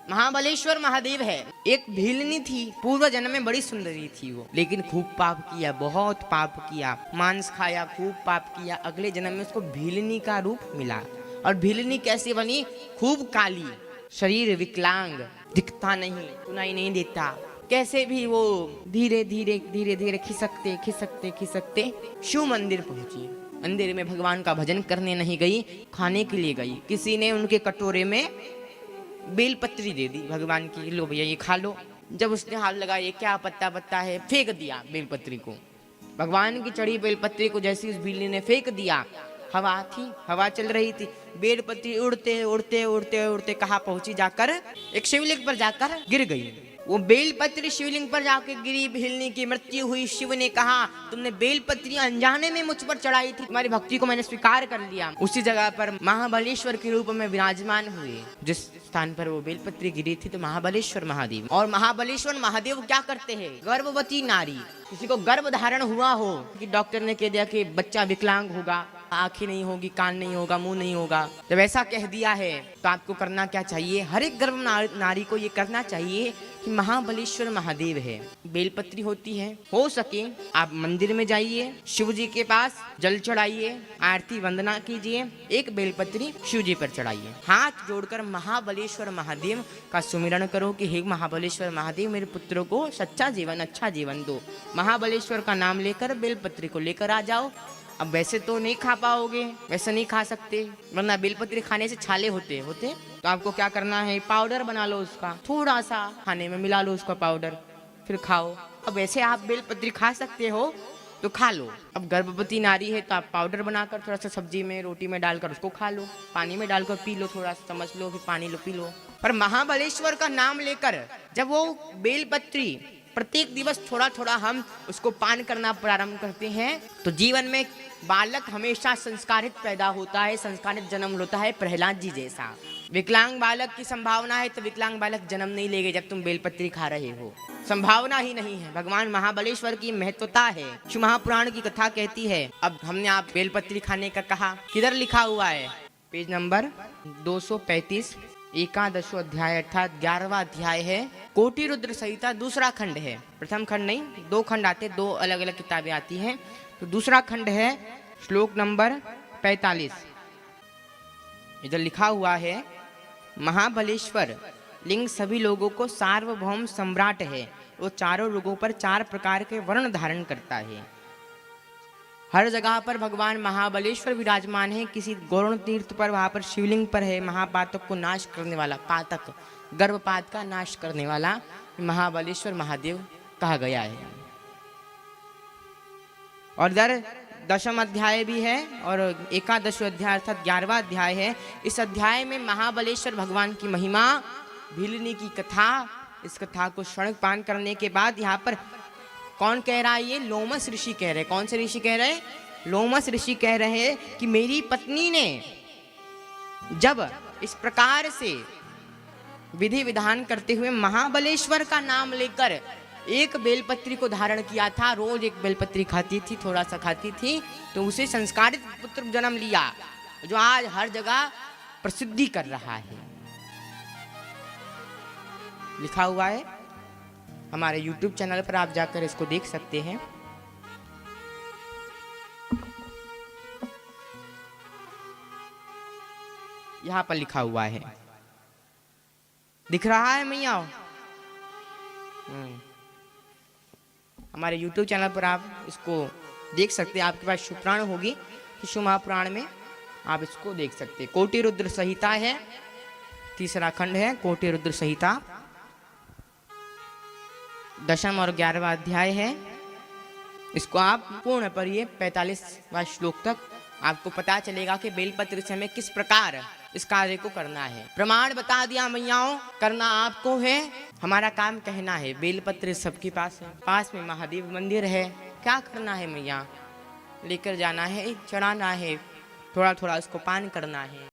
महाबलेश्वर महादेव है। एक भीलनी थी, पूर्व जन्म में बड़ी सुंदरी थी वो, लेकिन खूब पाप किया, बहुत पाप किया, मांस खाया, खूब पाप किया। अगले जन्म में उसको भीलनी का रूप मिला। और भीलनी कैसे बनी? खूब काली, शरीर विकलांग, दिखता नहीं, सुनाई नहीं देता। कैसे भी वो धीरे धीरे धीरे धीरे खिसकते खिसकते खिसकते शिव मंदिर पहुंची। मंदिर में भगवान का भजन करने नहीं गई, खाने के लिए गई। किसी ने उनके कटोरे में बेलपत्री दे दी भगवान की, लो भैया ये खा लो। जब उसने हाथ लगाया ये क्या पत्ता पत्ता है, फेंक दिया बेलपत्री को। भगवान की चढ़ी बेलपत्री को जैसे उस भीलनी ने फेंक दिया, हवा थी, हवा चल रही थी, बेलपत्री उड़ते उड़ते उड़ते उड़ते कहाँ पहुंची? जाकर एक शिवलिंग पर जाकर गिर गई। वो बेलपत्री शिवलिंग पर जाकर गिरी, भीलनी की मृत्यु हुई। शिव ने कहा तुमने बेलपत्री अनजाने में मुझ पर चढ़ाई थी, तुम्हारी भक्ति को मैंने स्वीकार कर लिया। उसी जगह पर महाबलेश्वर के रूप में विराजमान हुए। जिस स्थान पर वो बेलपत्री गिरी थी तो महाबलेश्वर महादेव। और महाबलेश्वर महादेव क्या करते हैं? गर्भवती नारी, किसी को गर्भ धारण हुआ हो कि डॉक्टर ने कह दिया कि बच्चा विकलांग होगा, आंखें नहीं होगी, कान नहीं होगा, मुंह नहीं होगा, जब ऐसा कह दिया है तो आपको करना क्या चाहिए? हर एक गर्भ नारी को ये करना चाहिए कि महाबलेश्वर महादेव है, बेलपत्री होती है, हो सके आप मंदिर में जाइए, शिव जी के पास जल चढ़ाइए, आरती वंदना कीजिए, एक बेलपत्री शिव जी पर चढ़ाइए, हाथ जोड़कर महाबलेश्वर महादेव का सुमिरन करो कि हे महाबलेश्वर महादेव मेरे पुत्र को सच्चा जीवन, अच्छा जीवन दो। महाबलेश्वर का नाम लेकर बेलपत्री को लेकर आ जाओ। अब वैसे तो नहीं खा पाओगे, वैसे नहीं खा सकते, वरना बेलपत्री खाने से छाले होते तो आपको क्या करना है? पाउडर बना लो उसका, थोड़ा सा खाने में मिला लो उसका पाउडर, फिर खाओ। अब वैसे आप बेलपत्री खा सकते हो तो खा लो। अब गर्भवती नारी है तो आप पाउडर बनाकर थोड़ा सा सब्जी में, रोटी में डालकर उसको खा लो, पानी में डालकर पी लो, थोड़ा सा समझ लो, फिर पानी लो, पी लो। पर महाबलेश्वर का नाम लेकर जब वो बेलपत्री प्रत्येक दिवस थोड़ा थोड़ा हम उसको पान करना प्रारंभ करते हैं तो जीवन में बालक हमेशा संस्कारित पैदा होता है, संस्कारित जन्म होता है, प्रहलाद जी जैसा। विकलांग बालक की संभावना है तो विकलांग बालक जन्म नहीं लेंगे जब तुम बेलपत्री खा रहे हो, संभावना ही नहीं है। भगवान महाबलेश्वर की महत्वता है, शिव महापुराण की कथा कहती है। अब हमने आप बेलपत्री खाने का कहा, किधर लिखा हुआ है? पेज नंबर 235, एकादशो अध्याय अर्थात 11वां अध्याय है, कोटि रुद्र संहिता, दूसरा खंड है। प्रथम खंड नहीं, दो खंड आते, दो अलग अलग किताबें आती हैं, तो दूसरा खंड है, श्लोक नंबर 45। इधर लिखा हुआ है महाबलेश्वर लिंग सभी लोगों को सार्वभौम सम्राट है, वो चारों लोगों पर चार प्रकार के वर्ण धारण करता है। हर जगह पर भगवान महाबलेश्वर विराजमान है। किसी गौरण तीर्थ पर, वहां पर शिवलिंग पर है महापातक को नाश करने वाला, पातक गर्भपात का नाश करने वाला महाबलेश्वर महादेव कहा गया है। और इधर दशम अध्याय भी है और एकादश अध्याय अर्थात 11वां अध्याय है। इस अध्याय में महाबलेश्वर भगवान की महिमा, भीलनी की कथा, इस कथा को श्रवण पान करने के बाद यहाँ पर कौन कह रहा है? ये लोमस ऋषि कह रहे। कौन से ऋषि कह रहे? लोमस ऋषि कह रहे हैं कि मेरी पत्नी ने जब इस प्रकार से विधि विधान करते हुए महाबलेश्वर का नाम लेकर एक बेलपत्री को धारण किया था, रोज एक बेलपत्री खाती थी, थोड़ा सा खाती थी, तो उसे संस्कारित पुत्र जन्म लिया जो आज हर जगह प्रसिद्धि कर रहा है। लिखा हुआ है हमारे YouTube चैनल पर, आप जाकर इसको देख सकते हैं। यहां पर लिखा हुआ है, दिख रहा है मैया? हमारे YouTube चैनल पर आप इसको देख सकते हैं। आपके पास शिवपुराण होगी, शिव महापुराण में आप इसको देख सकते हैं। कोटि रुद्र संहिता है, तीसरा खंड है कोटि रुद्र संहिता, दशम और 11वां अध्याय है। इसको आप पूर्ण पढ़िए 45वां श्लोक तक, आपको पता चलेगा कि बेलपत्र से हमें किस प्रकार इस कार्य को करना है। प्रमाण बता दिया मैयाओं, करना आपको है, हमारा काम कहना है। बेलपत्र सबके पास है, पास में महादेव मंदिर है, क्या करना है मैया? लेकर जाना है, चढ़ाना है, थोड़ा थोड़ा उसको पान करना है।